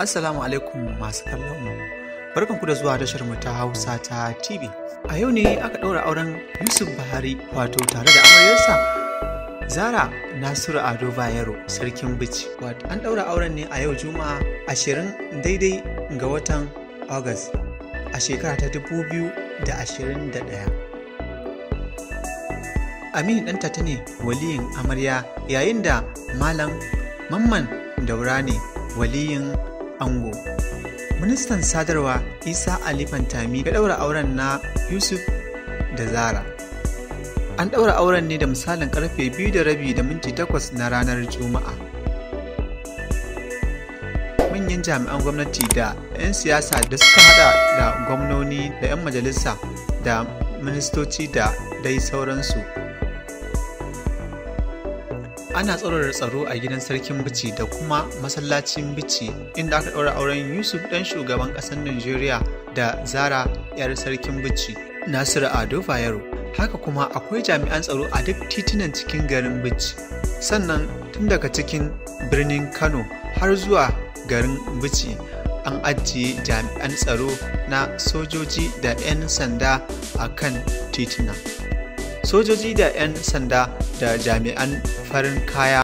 Assalamu alaikum masu kallon mu. Barkanku da zuwa tashar mu ta Hausa ta TV. A yau ne aka ɗaura auren Yusuf Buhari wato tare da amaryarsa Zara Nasiru Ado Bayero Sarkin Bichi. An ɗaura auren ne a yau Juma'a 20 daidai ga watan August a shekara ta 2021. Aminu ɗanta ta ne waliyin amarya yayin da Malam Mamman Daura ne waliyin ango. Ministan sadarwa Isa Ali Fantami ya ɗaura auren na Yusuf da Zara. An ɗaura auren ne da misalin karfe 2:08 na ranar Juma'a. Manyan jami'an gwamnati da 'yan siyasa da suka hada da gwamnoni da 'yan majalisa da ministoci da dai sauransu. Ana tsaurara tsaro a gidan Sarkin Bichi da kuma masallacin Bichi inda aka ɗaura auren Yusuf ɗan shugaban ƙasar Najeriya da Zara 'yar Sarkin Bichi Nasiru Ado Bayero. Haka kuma akwai jami'an tsaro a duk titunan cikin garin Bichi. Sannan tun daga cikin birnin Kano har zuwa garin Bichi an ajiye jami'an tsaro na sojoji da 'yan sanda a kan tituna. Sojoji da 'yan sanda da jami'an farin kaya